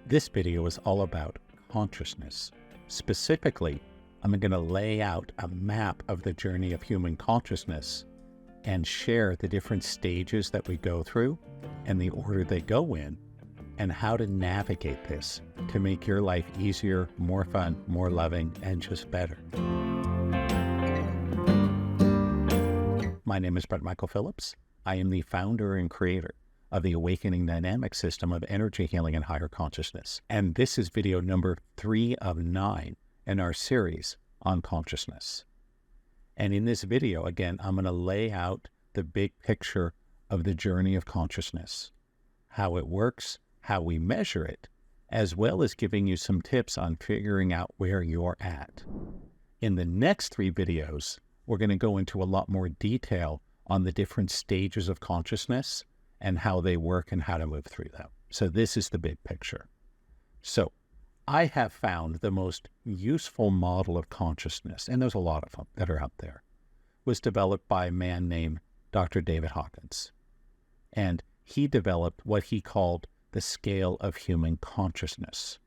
This video is all about consciousness. Specifically, I'm going to lay out a map of the journey of human consciousness and share the different stages that we go through and the order they go in and how to navigate this to make your life easier, more fun, more loving, and just better. My name is Brent Phillips. I am the founder and creator of the awakening dynamic system of energy healing and higher consciousness. And this is video number 3 of 9 in our series on consciousness. And in this video, again, I'm going to lay out the big picture of the journey of consciousness, how it works, how we measure it, as well as giving you some tips on figuring out where you're at. In the next 3 videos, we're going to go into a lot more detail on the different stages of consciousness and how they work and how to move through them. So this is the big picture. So I have found the most useful model of consciousness, and there's a lot of them that are out there, was developed by a man named Dr. David Hawkins. And he developed what he called the scale of human consciousness.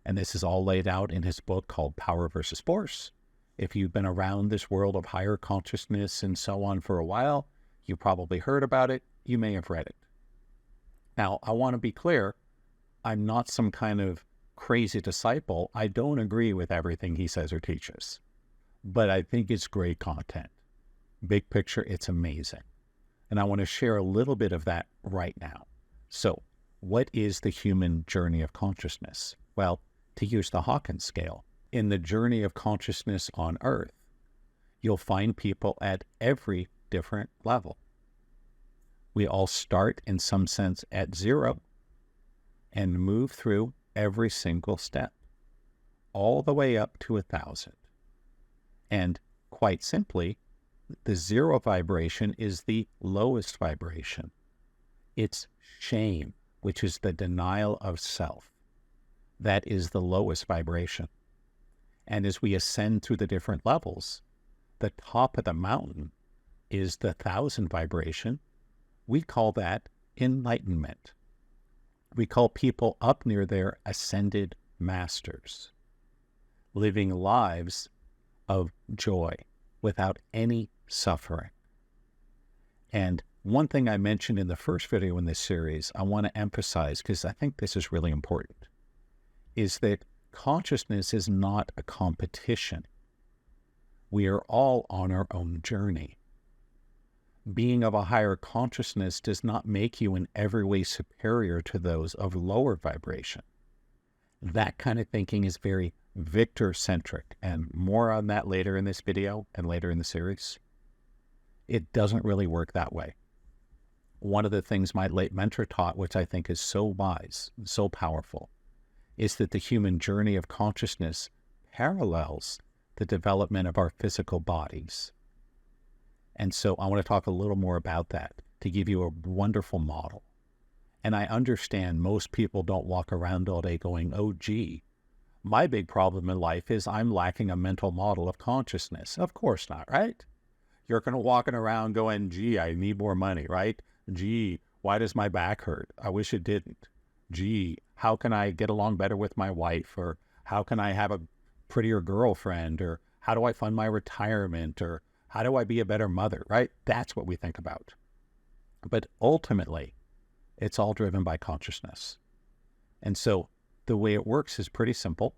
And this is all laid out in his book called Power versus Force. If you've been around this world of higher consciousness and so on for a while, you probably heard about it. You may have read it. Now, I want to be clear. I'm not some kind of crazy disciple. I don't agree with everything he says or teaches, but I think it's great content. Big picture, it's amazing. And I want to share a little bit of that right now. So what is the human journey of consciousness? Well, to use the Hawkins scale, in the journey of consciousness on Earth, you'll find people at every different level. We all start in some sense at 0 and move through every single step, all the way up to 1,000. And quite simply, the 0 vibration is the lowest vibration. It's shame, which is the denial of self. That is the lowest vibration. And as we ascend through the different levels, the top of the mountain is the 1,000 vibration. We call that enlightenment. We call people up near there ascended masters, living lives of joy without any suffering. And one thing I mentioned in the first video in this series, I want to emphasize, because I think this is really important, is that consciousness is not a competition. We are all on our own journey. Being of a higher consciousness does not make you in every way superior to those of lower vibration. That kind of thinking is very victor-centric, and more on that later in this video and later in the series. It doesn't really work that way. One of the things my late mentor taught, which I think is so wise, so powerful, is that the human journey of consciousness parallels the development of our physical bodies. And so I want to talk a little more about that to give you a wonderful model. And I understand most people don't walk around all day going, oh, gee, my big problem in life is I'm lacking a mental model of consciousness. Of course not, right? You're going to walking around going, gee, I need more money, right? Gee, why does my back hurt? I wish it didn't. Gee, how can I get along better with my wife? Or how can I have a prettier girlfriend? Or how do I fund my retirement? Or how do I be a better mother, right? That's what we think about. But ultimately, it's all driven by consciousness. And so the way it works is pretty simple.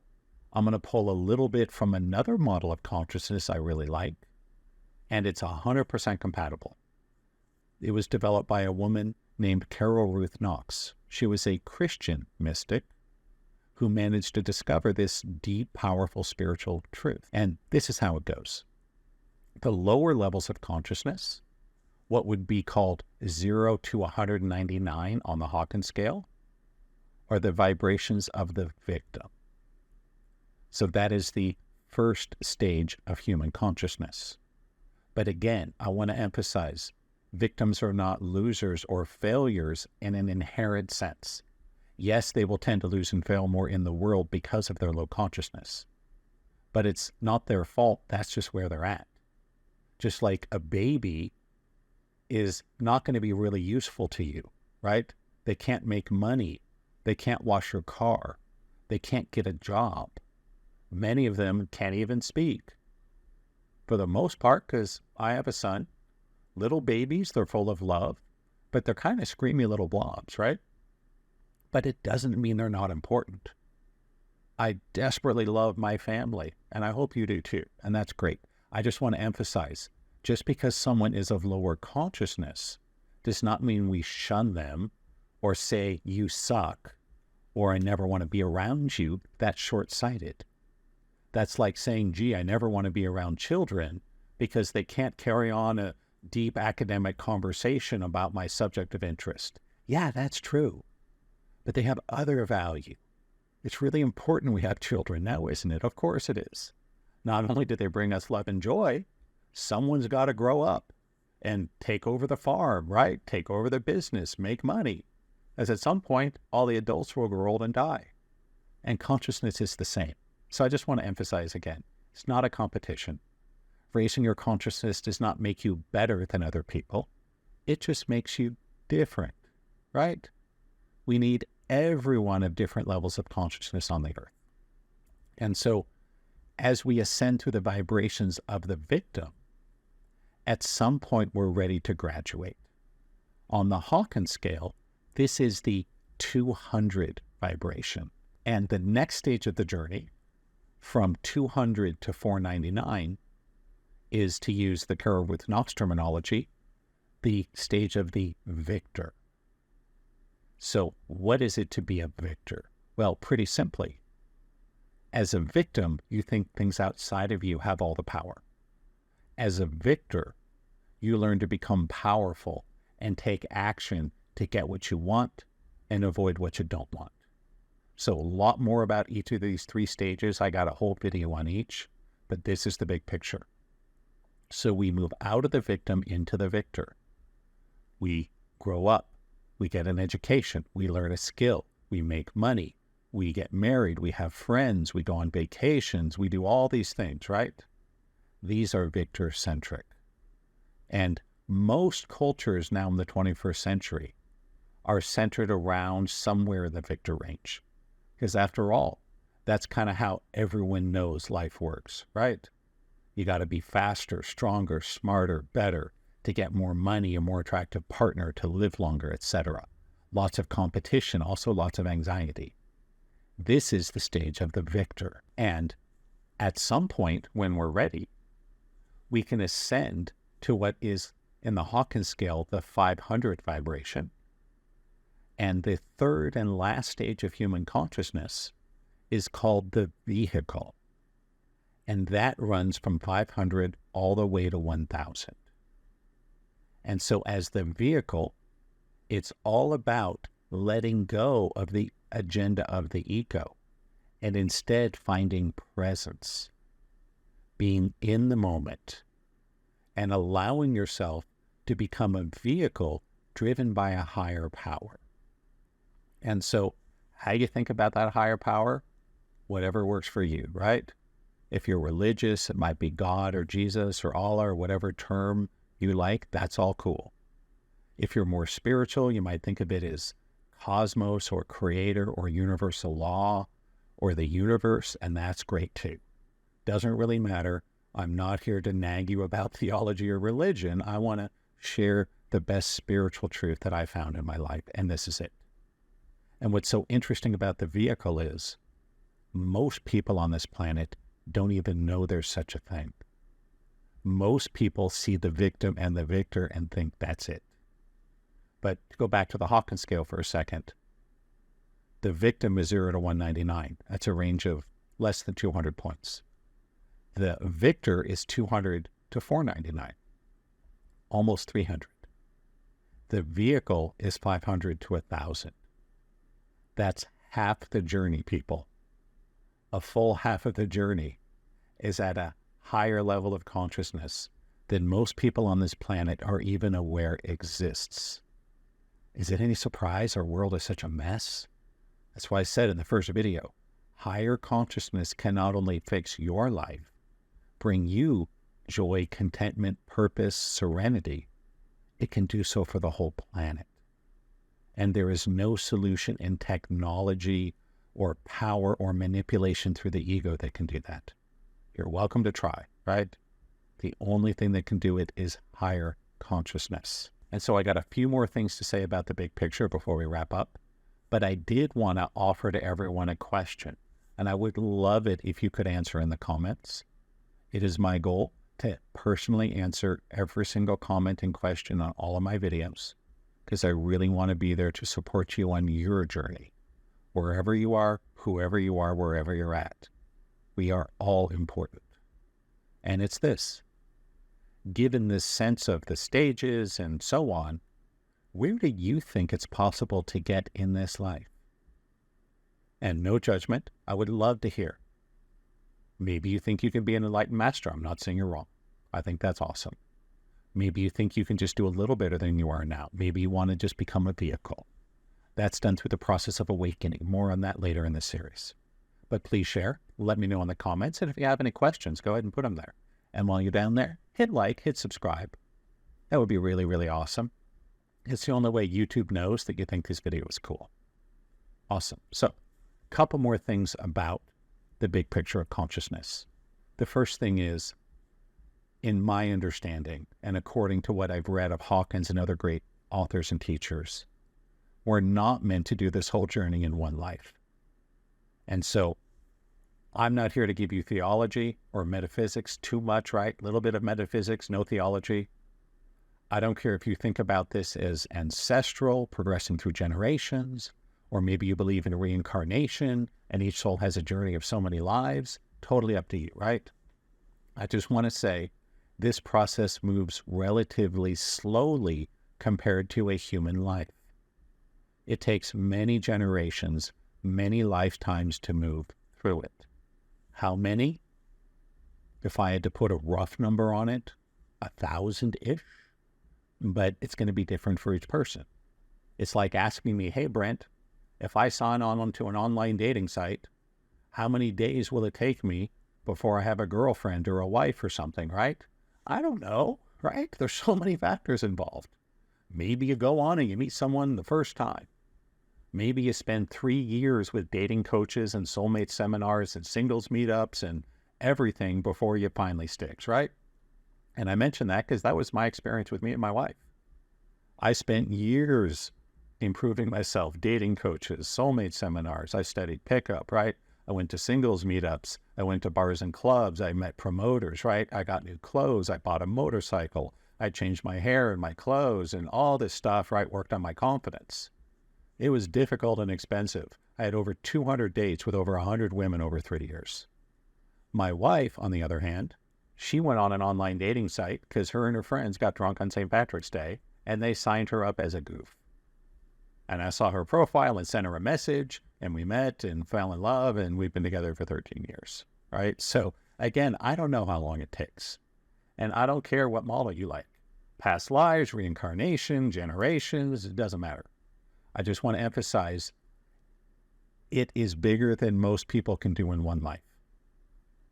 I'm going to pull a little bit from another model of consciousness I really like, and it's 100% compatible. It was developed by a woman named Carol Ruth Knox. She was a Christian mystic who managed to discover this deep, powerful spiritual truth. And this is how it goes. The lower levels of consciousness, what would be called 0 to 199 on the Hawkins scale, are the vibrations of the victim. So that is the first stage of human consciousness. But again, I want to emphasize, victims are not losers or failures in an inherent sense. Yes, they will tend to lose and fail more in the world because of their low consciousness. But it's not their fault. That's just where they're at. Just like a baby is not going to be really useful to you, right? They can't make money They can't wash your car. They can't get a job. Many of them can't even speak. For the most part, because I have a son, little babies, they're full of love, but they're kind of screamy little blobs, right? But it doesn't mean they're not important. I desperately love my family, and I hope you do too, and that's great. I just want to emphasize, just because someone is of lower consciousness does not mean we shun them or say, you suck, or I never want to be around you. That's short-sighted. That's like saying, gee, I never want to be around children because they can't carry on a deep academic conversation about my subject of interest. Yeah, that's true. But they have other value. It's really important we have children now, isn't it? Of course it is. Not only do they bring us love and joy, someone's got to grow up and take over the farm, right? Take over the business, make money. As at some point, all the adults will grow old and die. And consciousness is the same. So I just want to emphasize again, it's not a competition. Raising your consciousness does not make you better than other people. It just makes you different, right? We need everyone of different levels of consciousness on the earth. And so as we ascend through the vibrations of the victim, at some point we're ready to graduate. On the Hawkins scale, this is the 200 vibration. And the next stage of the journey, from 200 to 499, is, to use the Carol with Knox terminology, the stage of the victor. So what is it to be a victor? Well, pretty simply, as a victim, you think things outside of you have all the power. As a victor, you learn to become powerful and take action to get what you want and avoid what you don't want. So a lot more about each of these three stages. I got a whole video on each, but this is the big picture. So we move out of the victim into the victor. We grow up. We get an education. We learn a skill. We make money. We get married. We have friends. We go on vacations. We do all these things, right? These are victor-centric. And most cultures now in the 21st century are centered around somewhere in the victor range. Because after all, that's kind of how everyone knows life works, right? You got to be faster, stronger, smarter, better to get more money, a more attractive partner, to live longer, etc. Lots of competition, also lots of anxiety. This is the stage of the victor. And at some point when we're ready, we can ascend to what is in the Hawkins scale, the 500 vibration. And the third and last stage of human consciousness is called the vehicle. And that runs from 500 all the way to 1,000. And so as the vehicle, it's all about letting go of the agenda of the ego and instead finding presence, being in the moment, and allowing yourself to become a vehicle driven by a higher power. And so how you think about that higher power? Whatever works for you, right? If you're religious, it might be God or Jesus or Allah or whatever term you like, that's all cool. If you're more spiritual, you might think of it as cosmos or creator or universal law or the universe, and that's great too. Doesn't really matter. I'm not here to nag you about theology or religion. I want to share the best spiritual truth that I found in my life, and this is it. And what's so interesting about the vehicle is most people on this planet don't even know there's such a thing. Most people see the victim and the victor and think that's it. But to go back to the Hawkins scale for a second, the victim is 0 to 199. That's a range of less than 200 points. The victor is 200 to 499, almost 300. The vehicle is 500 to 1,000. That's half the journey, people. A full half of the journey is at a higher level of consciousness than most people on this planet are even aware exists. Is it any surprise our world is such a mess? That's why I said in the first video, higher consciousness can not only fix your life, bring you joy, contentment, purpose, serenity, it can do so for the whole planet. And there is no solution in technology or power or manipulation through the ego that can do that. You're welcome to try, right? The only thing that can do it is higher consciousness. And so I got a few more things to say about the big picture before we wrap up. But I did want to offer to everyone a question. And I would love it if you could answer in the comments. It is my goal to personally answer every single comment and question on all of my videos, because I really want to be there to support you on your journey. Wherever you are, whoever you are, wherever you're at, we are all important. And it's this. Given this sense of the stages and so on, where do you think it's possible to get in this life? And no judgment, I would love to hear. Maybe you think you can be an enlightened master. I'm not saying you're wrong. I think that's awesome. Maybe you think you can just do a little better than you are now. Maybe you want to just become a vehicle. That's done through the process of awakening. More on that later in the series. But please share. Let me know in the comments. And if you have any questions, go ahead and put them there. And while you're down there, hit like, hit subscribe. That would be really, really awesome. It's the only way YouTube knows that you think this video is cool. Awesome. So, a couple more things about the big picture of consciousness. The first thing is, in my understanding, and according to what I've read of Hawkins and other great authors and teachers, we're not meant to do this whole journey in one life. And so, I'm not here to give you theology or metaphysics too much, right? A little bit of metaphysics, no theology. I don't care if you think about this as ancestral, progressing through generations, or maybe you believe in reincarnation and each soul has a journey of so many lives. Totally up to you, right? I just want to say this process moves relatively slowly compared to a human life. It takes many generations, many lifetimes to move through it. How many? If I had to put a rough number on it, 1,000-ish. But it's going to be different for each person. It's like asking me, hey, Brent, if I sign on to an online dating site, how many days will it take me before I have a girlfriend or a wife or something, right? I don't know, right? There's so many factors involved. Maybe you go on and you meet someone the first time. Maybe you spend 3 years with dating coaches and soulmate seminars and singles meetups and everything before you finally sticks, right? And I mention that because that was my experience with me and my wife. I spent years improving myself, dating coaches, soulmate seminars. I studied pickup, right? I went to singles meetups. I went to bars and clubs. I met promoters, right? I got new clothes. I bought a motorcycle. I changed my hair and my clothes and all this stuff, right? Worked on my confidence. It was difficult and expensive. I had over 200 dates with over 100 women over 3 years. My wife, on the other hand, she went on an online dating site because her and her friends got drunk on St. Patrick's Day and they signed her up as a goof. And I saw her profile and sent her a message and we met and fell in love and we've been together for 13 years, right? So again, I don't know how long it takes and I don't care what model you like. Past lives, reincarnation, generations, it doesn't matter. I just want to emphasize it is bigger than most people can do in one life.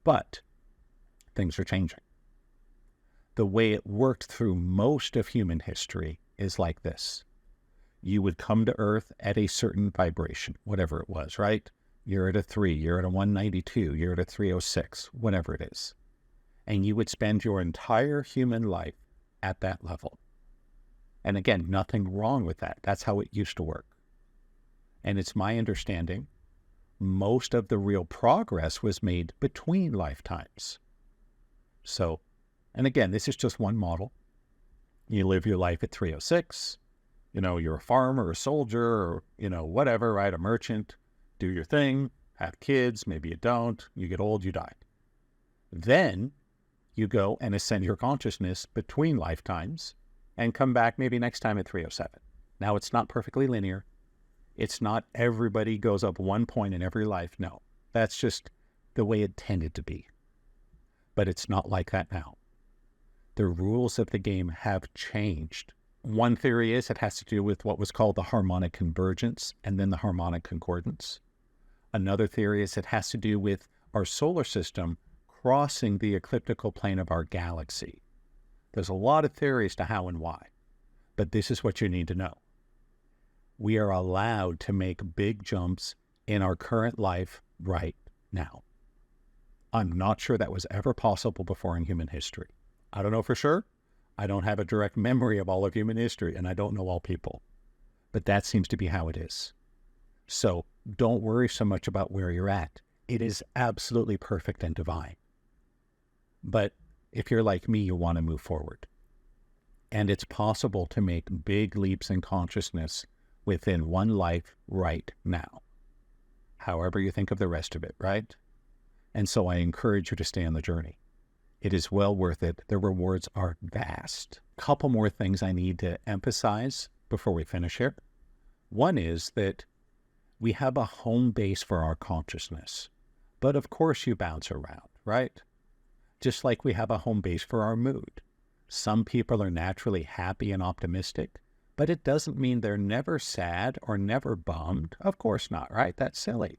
But things are changing. The way it worked through most of human history is like this. You would come to Earth at a certain vibration, whatever it was, right? You're at a 3, you're at a 192, you're at a 306, whatever it is. And you would spend your entire human life at that level. And again, nothing wrong with that. That's how it used to work. And it's my understanding, most of the real progress was made between lifetimes. So, and again, this is just one model. You live your life at 306, you're a farmer, a soldier, or, whatever, right? A merchant, do your thing, have kids, maybe you don't, you get old, you die. Then you go and ascend your consciousness between lifetimes and come back maybe next time at 307. Now, it's not perfectly linear. It's not everybody goes up one point in every life. No, that's just the way it tended to be. But it's not like that now. The rules of the game have changed. One theory is it has to do with what was called the harmonic convergence and then the harmonic concordance. Another theory is it has to do with our solar system crossing the ecliptical plane of our galaxy. There's a lot of theories to how and why, but this is what you need to know. We are allowed to make big jumps in our current life right now. I'm not sure that was ever possible before in human history. I don't know for sure. I don't have a direct memory of all of human history, and I don't know all people. But that seems to be how it is. So don't worry so much about where you're at. It is absolutely perfect and divine. But if you're like me, you want to move forward. And it's possible to make big leaps in consciousness within one life right now. However you think of the rest of it, right? And so I encourage you to stay on the journey. It is well worth it. The rewards are vast. Couple more things I need to emphasize before we finish here. One is that we have a home base for our consciousness. But of course you bounce around, right? Just like we have a home base for our mood. Some people are naturally happy and optimistic, but it doesn't mean they're never sad or never bummed. Of course not, right? That's silly.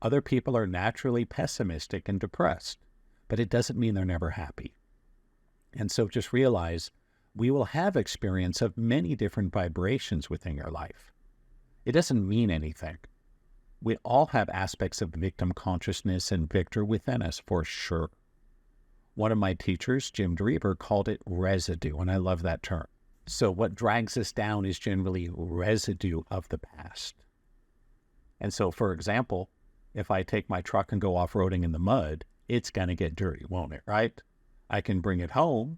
Other people are naturally pessimistic and depressed, but it doesn't mean they're never happy. And so just realize we will have experience of many different vibrations within your life. It doesn't mean anything. We all have aspects of victim consciousness and victor within us for sure. One of my teachers, Jim Drever, called it residue, and I love that term. So what drags us down is generally residue of the past. And so, for example, if I take my truck and go off-roading in the mud, it's going to get dirty, won't it, right? I can bring it home,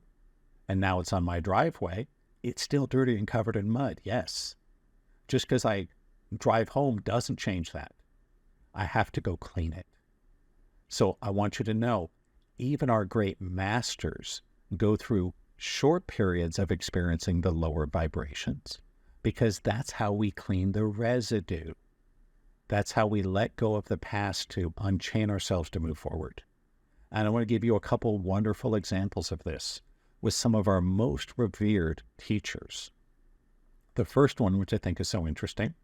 and now it's on my driveway. It's still dirty and covered in mud, yes. Just because I drive home doesn't change that. I have to go clean it. So I want you to know, even our great masters go through short periods of experiencing the lower vibrations, because that's how we clean the residue. That's how we let go of the past to unchain ourselves to move forward. And I want to give you a couple wonderful examples of this with some of our most revered teachers. The first one, which I think is so interesting,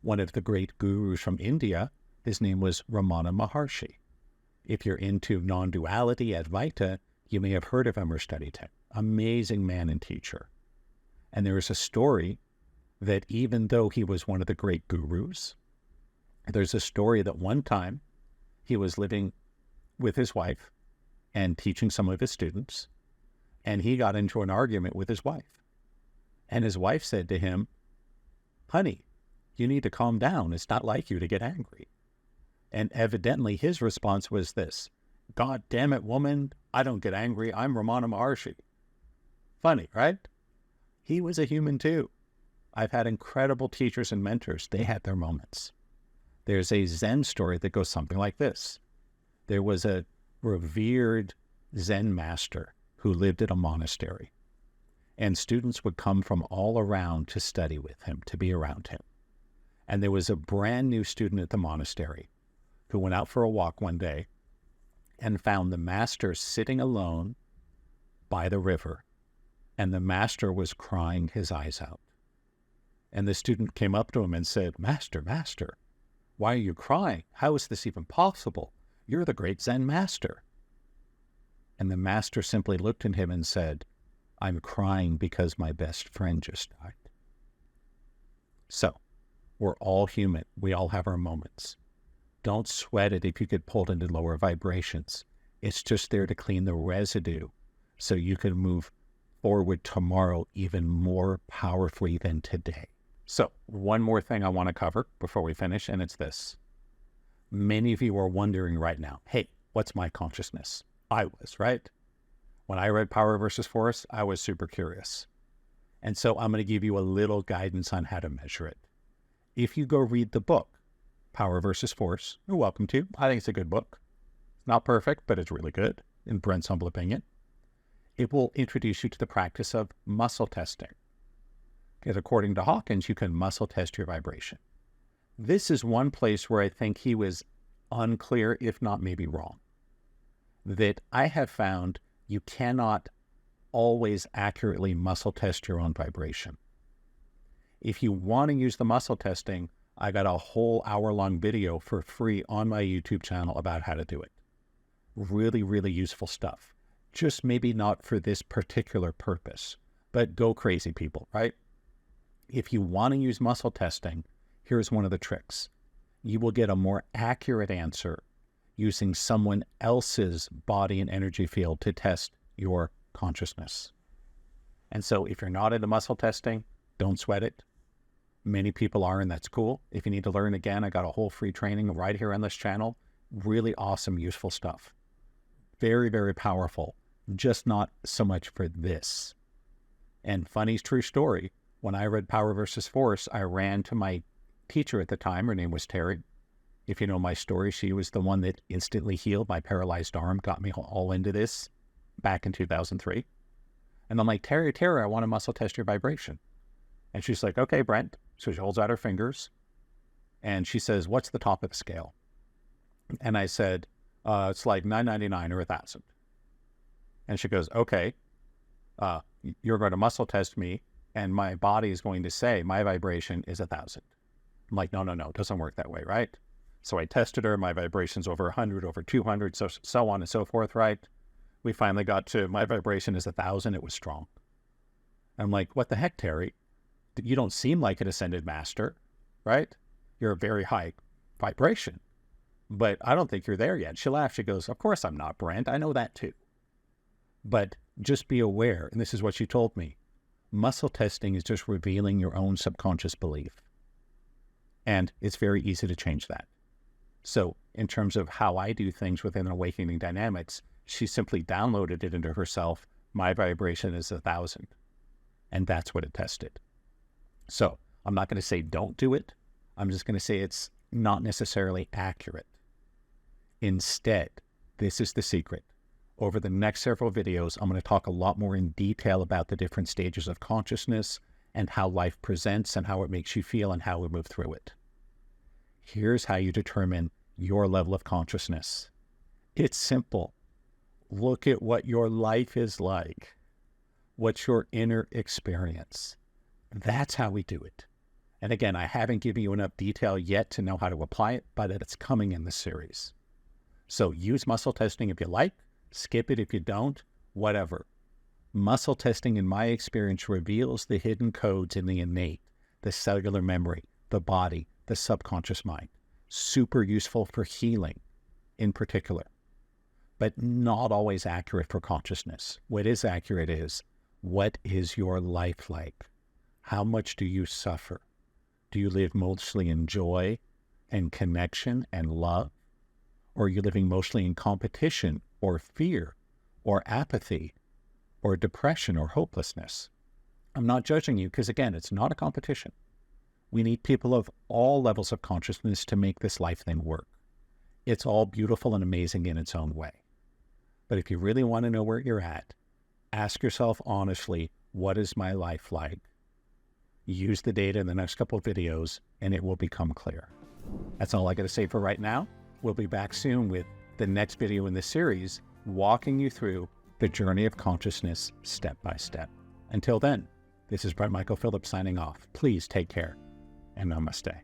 one of the great gurus from India, his name was Ramana Maharshi. If you're into non-duality, Advaita, you may have heard of him or studied him. Amazing man and teacher. And there is a story that even though he was one of the great gurus, there's a story that one time he was living with his wife and teaching some of his students, and he got into an argument with his wife. And his wife said to him, "Honey, you need to calm down. It's not like you to get angry." And evidently his response was this: "God damn it, woman, I don't get angry. I'm Ramana Maharshi." Funny, right? He was a human too. I've had incredible teachers and mentors. They had their moments. There's a Zen story that goes something like this. There was a revered Zen master who lived at a monastery, and students would come from all around to study with him, to be around him. And there was a brand new student at the monastery who went out for a walk one day and found the master sitting alone by the river, and the master was crying his eyes out. And the student came up to him and said, "Master, master, why are you crying? How is this even possible? You're the great Zen master." And the master simply looked at him and said, "I'm crying because my best friend just died." So, we're all human. We all have our moments. Don't sweat it if you get pulled into lower vibrations. It's just there to clean the residue so you can move forward tomorrow even more powerfully than today. So, one more thing I want to cover before we finish, and it's this. Many of you are wondering right now, hey, what's my consciousness? I was, right? When I read Power versus Force, I was super curious. And so I'm going to give you a little guidance on how to measure it. If you go read the book, Power versus Force, you're welcome to. I think it's a good book. It's not perfect, but it's really good, in Brent's humble opinion. It will introduce you to the practice of muscle testing. Because according to Hawkins, you can muscle test your vibration. This is one place where I think he was unclear, if not maybe wrong. That I have found you cannot always accurately muscle test your own vibration. If you want to use the muscle testing, I got a whole hour-long video for free on my YouTube channel about how to do it. Really, really useful stuff. Just maybe not for this particular purpose, but go crazy, people, right? If you want to use muscle testing, here's one of the tricks. You will get a more accurate answer using someone else's body and energy field to test your consciousness. And so if you're not into muscle testing, don't sweat it. Many people are, and that's cool. If you need to learn again, I got a whole free training right here on this channel. Really awesome, useful stuff. Very, very powerful. Just not so much for this. And funny, true story, when I read Power versus Force, I ran to my teacher at the time. Her name was Terry. If you know my story, she was the one that instantly healed my paralyzed arm, got me all into this back in 2003. And I'm like, Terry, I want to muscle test your vibration. And she's like, okay, Brent. So she holds out her fingers and she says, what's the top of the scale? And I said, it's like 999 or 1,000. And she goes, okay, you're going to muscle test me and my body is going to say my vibration is 1,000. I'm like, no, it doesn't work that way, right? So I tested her, my vibration's over 100, over 200, so on and so forth, right? We finally got to my vibration is 1,000, it was strong. I'm like, what the heck, Terry? You don't seem like an ascended master, right? You're a very high vibration, but I don't think you're there yet. She laughed, she goes, of course I'm not, Brent, I know that too. But just be aware, and this is what she told me, muscle testing is just revealing your own subconscious belief. And it's very easy to change that. So in terms of how I do things within Awakening Dynamics, she simply downloaded it into herself. My vibration is 1,000. And that's what it tested. So I'm not going to say don't do it. I'm just going to say it's not necessarily accurate. Instead, this is the secret. Over the next several videos, I'm going to talk a lot more in detail about the different stages of consciousness and how life presents and how it makes you feel and how we move through it. Here's how you determine your level of consciousness. It's simple. Look at what your life is like. What's your inner experience? That's how we do it. And again, I haven't given you enough detail yet to know how to apply it, but it's coming in the series. So use muscle testing if you like, skip it if you don't, whatever. Muscle testing, in my experience, reveals the hidden codes in the innate, the cellular memory, the body, the subconscious mind. Super useful for healing in particular, but not always accurate for consciousness. What is accurate is, what is your life like? How much do you suffer? Do you live mostly in joy and connection and love? Or are you living mostly in competition or fear or apathy or depression or hopelessness? I'm not judging you because, again, it's not a competition. We need people of all levels of consciousness to make this life thing work. It's all beautiful and amazing in its own way. But if you really want to know where you're at, ask yourself honestly, what is my life like? Use the data in the next couple of videos and it will become clear. That's all I got to say for right now. We'll be back soon with the next video in the series, walking you through the journey of consciousness step by step. Until then, this is Brent Michael Phillips signing off. Please take care and namaste.